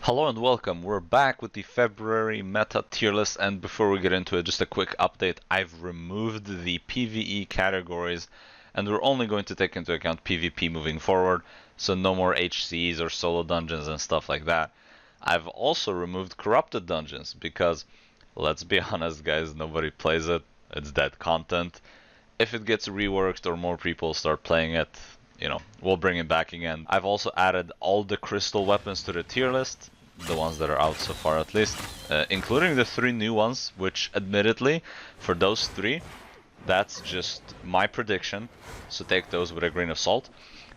Hello and welcome. We're back with the February meta tier list, and before we get into it, just a quick update. I've removed the PvE categories and we're only going to take into account PvP moving forward, so no more HCs or solo dungeons and stuff like that. I've also removed corrupted dungeons because, let's be honest guys, nobody plays it. It's dead content. If it gets reworked or more people start playing it, we'll bring it back again. I've also added all the crystal weapons to the tier list, the ones that are out so far at least, including the 3 new ones, which admittedly, for those 3, that's just my prediction, so take those with a grain of salt.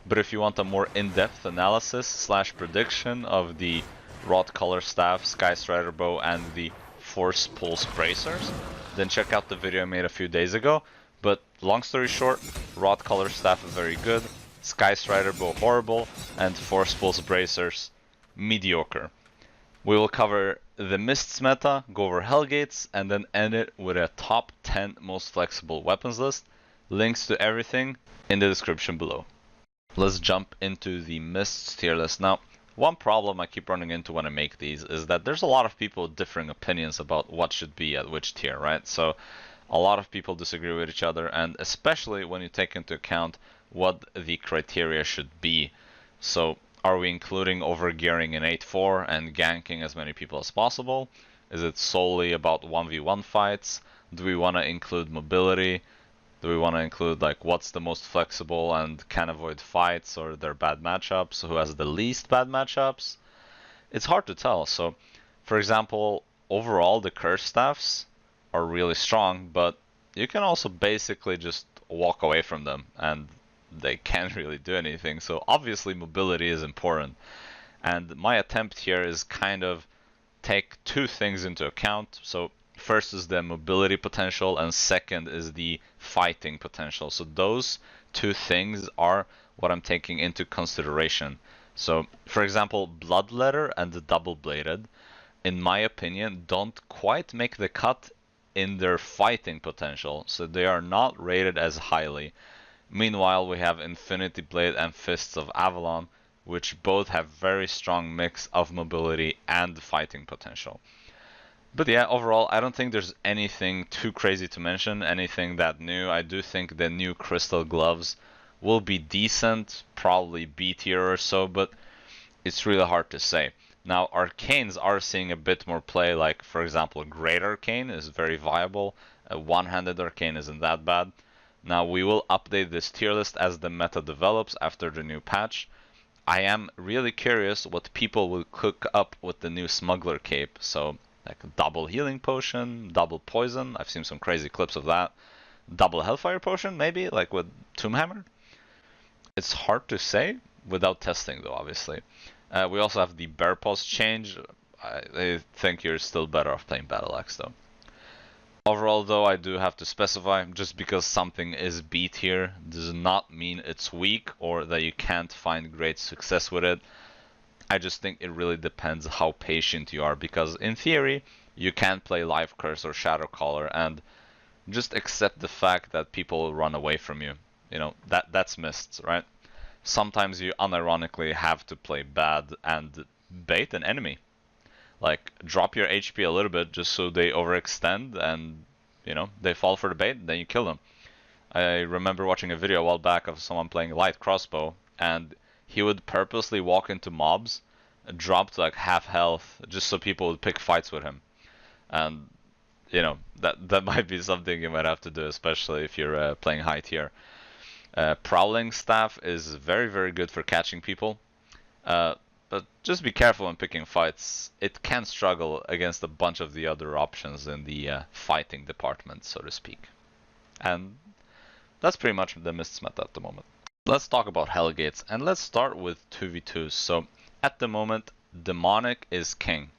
But if you want a more in-depth analysis slash prediction of the Wrought Color Staff, Sky Strider Bow, and the Force Pulse Bracers, then check out the video I made a few days ago. But long story short, Wrought Color Staff is very good, Sky Strider Bow horrible, and Force Pulse Bracers mediocre. We will cover the Mists meta, go over Hellgates, and then end it with a top 10 most flexible weapons list. Links to everything in the description below. Let's jump into the Mists tier list. Now, one problem I keep running into when I make these is that there's a lot of people with differing opinions about what should be at which tier, right? So a lot of people disagree with each other, and especially when you take into account what the criteria should be. So are we including overgearing in 8-4 and ganking as many people as possible? Is it solely about 1v1 fights? Do we want to include mobility? Do we want to include like what's the most flexible and can avoid fights or their bad matchups? Who has the least bad matchups? It's hard to tell. So, for example, overall the curse staffs are really strong, but you can also basically just walk away from them and they can't really do anything. So obviously mobility is important. And my attempt here is kind of take 2 things into account. So first is the mobility potential and second is the fighting potential. So those 2 things are what I'm taking into consideration. So for example, Bloodletter and the Double Bladed, in my opinion, don't quite make the cut in their fighting potential. So they are not rated as highly. Meanwhile, we have Infinity Blade and Fists of Avalon, which both have very strong mix of mobility and fighting potential. But yeah, overall, I don't think there's anything too crazy to mention, anything that new. I do think the new crystal gloves will be decent, probably B tier or so, but it's really hard to say. Now, arcanes are seeing a bit more play, like for example, Great Arcane is very viable, a one-handed arcane isn't that bad. Now, we will update this tier list as the meta develops after the new patch. I am really curious what people will cook up with the new Smuggler Cape. So, like double healing potion, double poison. I've seen some crazy clips of that. Double Hellfire potion, maybe, like with Tomb Hammer. It's hard to say without testing, though, obviously. We also have the Bear Paws change. I think you're still better off playing Battle Axe, though. Overall though, I do have to specify, just because something is B tier does not mean it's weak or that you can't find great success with it. I just think it really depends how patient you are, because in theory you can play Life Curse or Shadow Caller and just accept the fact that people will run away from you. You know, that's Mists, right? Sometimes you unironically have to play bad and bait an enemy. Like, drop your HP a little bit just so they overextend and, they fall for the bait, then you kill them. I remember watching a video a while back of someone playing light crossbow, and he would purposely walk into mobs, drop to like half health, just so people would pick fights with him. And, that might be something you might have to do, especially if you're playing high tier. Prowling Staff is very, very good for catching people. But just be careful when picking fights. It can struggle against a bunch of the other options in the fighting department, so to speak. And that's pretty much the Mists meta at the moment. Let's talk about Hellgates, and let's start with 2v2s. So at the moment, Demonic is king.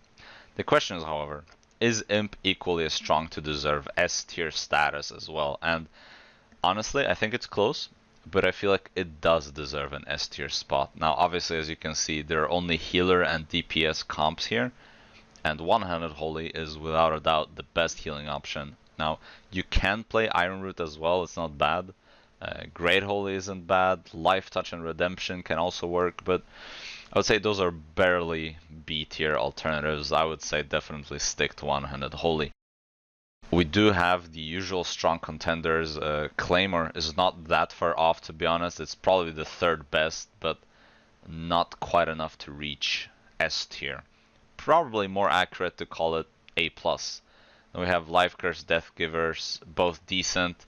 The question is, however, is Imp equally as strong to deserve S tier status as well? And honestly, I think it's close, but I feel like it does deserve an S tier spot. Now, obviously, as you can see, there are only healer and DPS comps here, and One-Handed Holy is without a doubt the best healing option. Now, you can play Iron Root as well, it's not bad. Great Holy isn't bad, Life Touch and Redemption can also work, but I would say those are barely B tier alternatives. I would say definitely stick to one-handed holy. We do have the usual strong contenders. Claymore is not that far off, to be honest. It's probably the third best, but not quite enough to reach S tier. Probably more accurate to call it A+. Then we have Life Curse, Death Givers, both decent.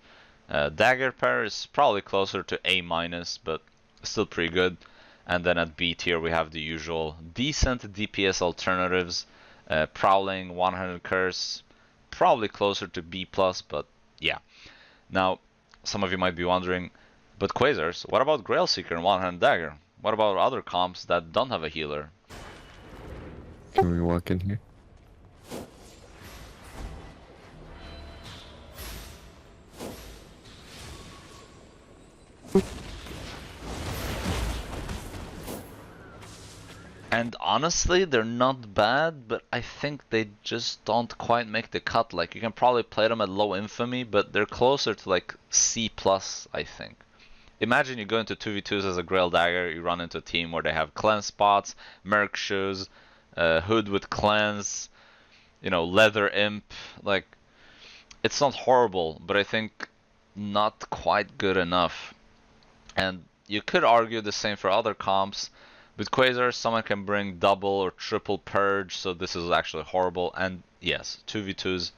Dagger Pair is probably closer to A-, but still pretty good. And then at B tier we have the usual decent DPS alternatives. Prowling, One-Handed Curse, probably closer to B+, but yeah. Now, some of you might be wondering, but Quazars, what about Grailseeker and One-Handed Dagger? What about other comps that don't have a healer? Can we walk in here? And honestly, they're not bad, but I think they just don't quite make the cut. Like, you can probably play them at low infamy, but they're closer to like C+, I think. Imagine you go into 2v2s as a Grail Dagger, you run into a team where they have cleanse spots, Merc shoes, Hood with cleanse, you know, Leather Imp. Like, it's not horrible, but I think not quite good enough. And you could argue the same for other comps. With Quasars, someone can bring double or triple purge, so this is actually horrible. And yes, 2v2s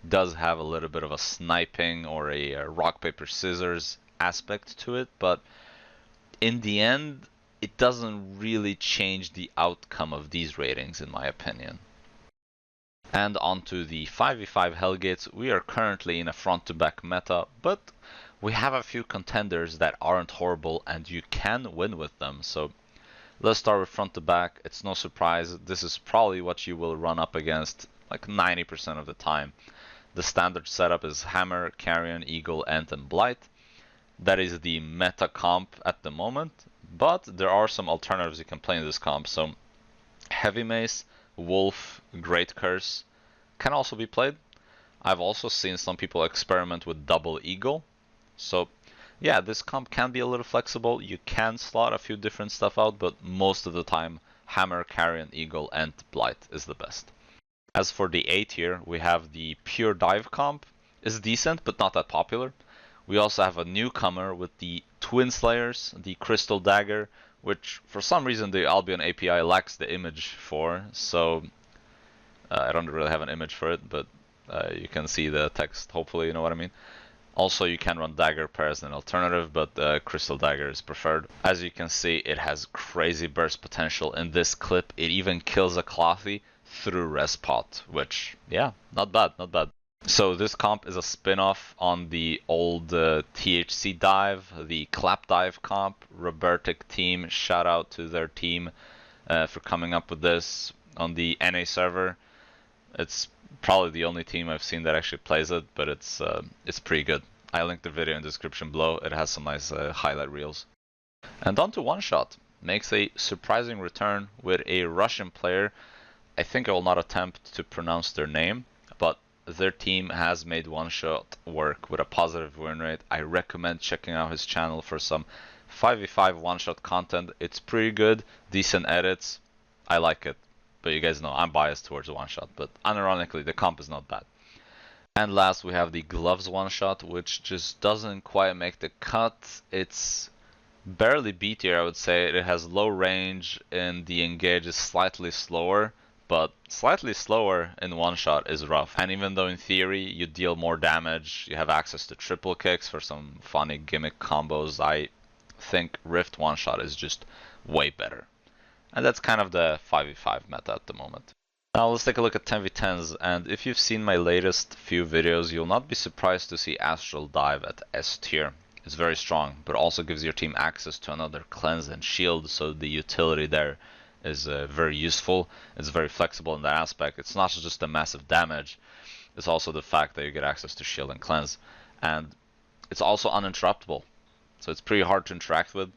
does have a little bit of a sniping or a rock, paper, scissors aspect to it, but in the end, it doesn't really change the outcome of these ratings, in my opinion. And onto the 5v5 Hellgates, we are currently in a front-to-back meta, but we have a few contenders that aren't horrible and you can win with them. So let's start with front to back. It's no surprise, this is probably what you will run up against like 90% of the time. The standard setup is Hammer, Carrion, Eagle, Ant, and Blight. That is the meta comp at the moment, but there are some alternatives you can play in this comp. So Heavy Mace, Wolf, Great Curse can also be played. I've also seen some people experiment with Double Eagle. So yeah, this comp can be a little flexible. You can slot a few different stuff out, but most of the time, Hammer, Carrion, Eagle, and Blight is the best. As for the A tier, we have the Pure Dive comp. It's decent, but not that popular. We also have a newcomer with the Twin Slayers, the Crystal Dagger, which for some reason the Albion API lacks the image for, so I don't really have an image for it, but you can see the text, hopefully, you know what I mean. Also, you can run Dagger Pair as an alternative, but Crystal Dagger is preferred. As you can see, it has crazy burst potential. In this clip, it even kills a Clothy through Res Pot, which, yeah, not bad, not bad. So this comp is a spin-off on the old THC dive, the Clap Dive comp. Robertic team, shout out to their team for coming up with this on the NA server. It's probably the only team I've seen that actually plays it, but it's pretty good. I linked the video in the description below. It has some nice highlight reels. And on to One Shot. Makes a surprising return with a Russian player. I think I will not attempt to pronounce their name, but their team has made One Shot work with a positive win rate. I recommend checking out his channel for some 5v5 One Shot content. It's pretty good, decent edits. I like it. But you guys know I'm biased towards One Shot, but unironically the comp is not bad. And last we have the Gloves One Shot, which just doesn't quite make the cut. It's barely B tier, I would say. It has low range and the engage is slightly slower, but slightly slower in One Shot is rough. And even though in theory you deal more damage, you have access to triple kicks for some funny gimmick combos, I think Rift One Shot is just way better. And that's kind of the 5v5 meta at the moment. Now let's take a look at 10v10s, and if you've seen my latest few videos, you'll not be surprised to see Astral Dive at S tier. It's very strong, but also gives your team access to another cleanse and shield, so the utility there is very useful. It's very flexible in that aspect. It's not just the massive damage, it's also the fact that you get access to shield and cleanse. And it's also uninterruptible, so it's pretty hard to interact with,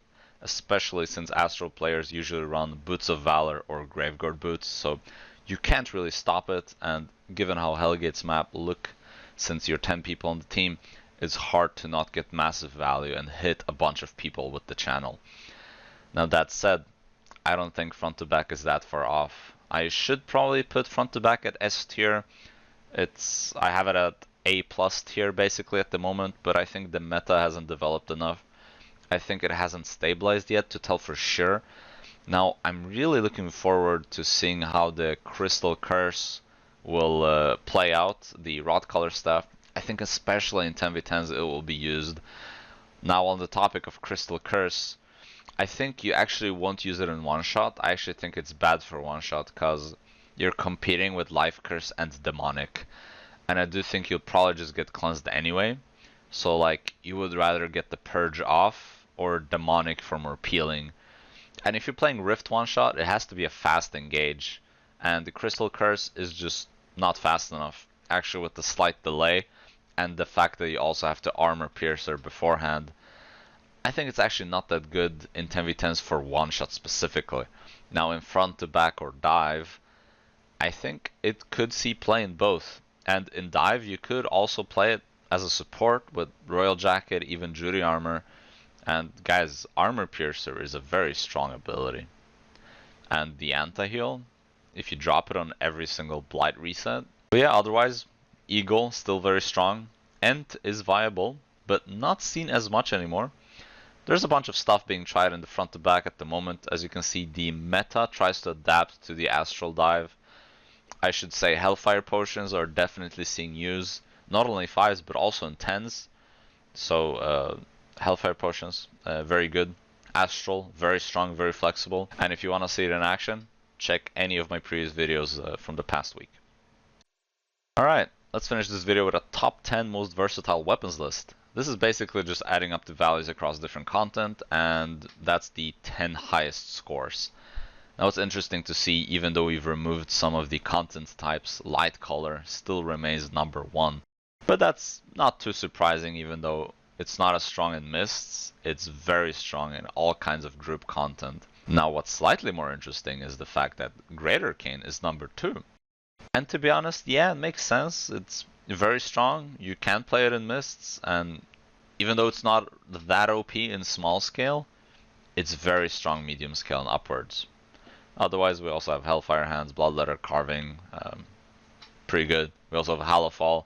especially since Astral players usually run Boots of Valor or Graveguard boots, so you can't really stop it, and given how Hellgates map look, since you're 10 people on the team, it's hard to not get massive value and hit a bunch of people with the channel. Now that said, I don't think front to back is that far off. I should probably put front to back at S tier. I have it at A plus tier basically at the moment, but I think the meta hasn't developed enough. I think it hasn't stabilized yet to tell for sure. Now, I'm really looking forward to seeing how the Crystal Curse will play out, the Rot Color staff. I think especially in 10v10s it will be used. Now, on the topic of Crystal Curse, I think you actually won't use it in one-shot. I actually think it's bad for one-shot because you're competing with Life Curse and Demonic. And I do think you'll probably just get cleansed anyway. So like, you would rather get the Purge off or Demonic for more peeling. And if you're playing Rift one-shot, it has to be a fast engage. And the Crystal Curse is just not fast enough. Actually, with the slight delay and the fact that you also have to Armor Piercer beforehand, I think it's actually not that good in 10v10s for one-shot specifically. Now in front to back or dive, I think it could see play in both. And in dive, you could also play it as a support with Royal Jacket, even Judy Armor. And guys, Armor Piercer is a very strong ability. And the anti-heal, if you drop it on every single Blight reset. But yeah, otherwise, Eagle, still very strong. Ent is viable, but not seen as much anymore. There's a bunch of stuff being tried in the front to back at the moment. As you can see, the meta tries to adapt to the Astral Dive. I should say Hellfire Potions are definitely seeing use, not only 5s, but also in 10s. So, Hellfire Potions, very good. Astral, very strong, very flexible. And if you want to see it in action, check any of my previous videos from the past week. Alright, let's finish this video with a top 10 most versatile weapons list. This is basically just adding up the values across different content, and that's the 10 highest scores. Now it's interesting to see, even though we've removed some of the content types, light color still remains number 1. But that's not too surprising, even though it's not as strong in mists, it's very strong in all kinds of group content. Now what's slightly more interesting is the fact that Great Arcane is number 2. And to be honest, yeah, it makes sense. It's very strong, you can play it in mists, and even though it's not that OP in small scale, it's very strong medium scale and upwards. Otherwise, we also have Hellfire Hands, Bloodletter Carving, pretty good. We also have Halofall,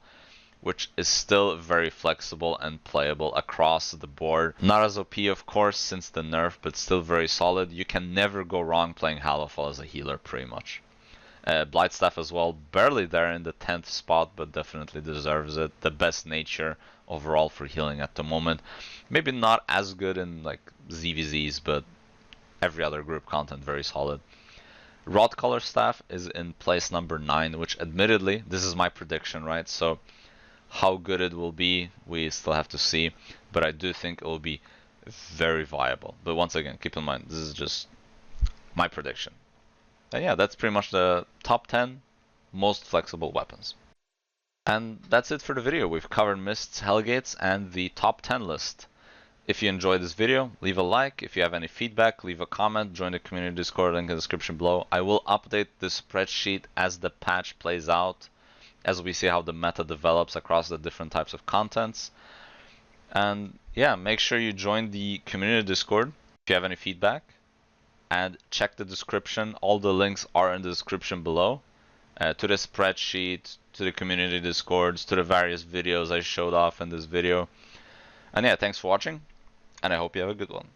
which is still very flexible and playable across the board. Not as OP, of course, since the nerf, but still very solid. You can never go wrong playing Halofall as a healer, pretty much. Blightstaff as well, barely there in the 10th spot, but definitely deserves it. The best nature overall for healing at the moment. Maybe not as good in like ZVZs, but every other group content very solid. Rot Color Staff is in place number 9, which admittedly, this is my prediction, right? So how good it will be, we still have to see, but I do think it will be very viable. But once again, keep in mind, this is just my prediction. And yeah, that's pretty much the top 10 most flexible weapons. And that's it for the video. We've covered Mists, Hellgates, and the top 10 list. If you enjoyed this video, leave a like. If you have any feedback, leave a comment. Join the community Discord, link in the description below. I will update this spreadsheet as the patch plays out, as we see how the meta develops across the different types of contents. And yeah, make sure you join the community Discord if you have any feedback. And check the description. All the links are in the description below. To the spreadsheet, to the community Discords, to the various videos I showed off in this video. And yeah, thanks for watching, and I hope you have a good one.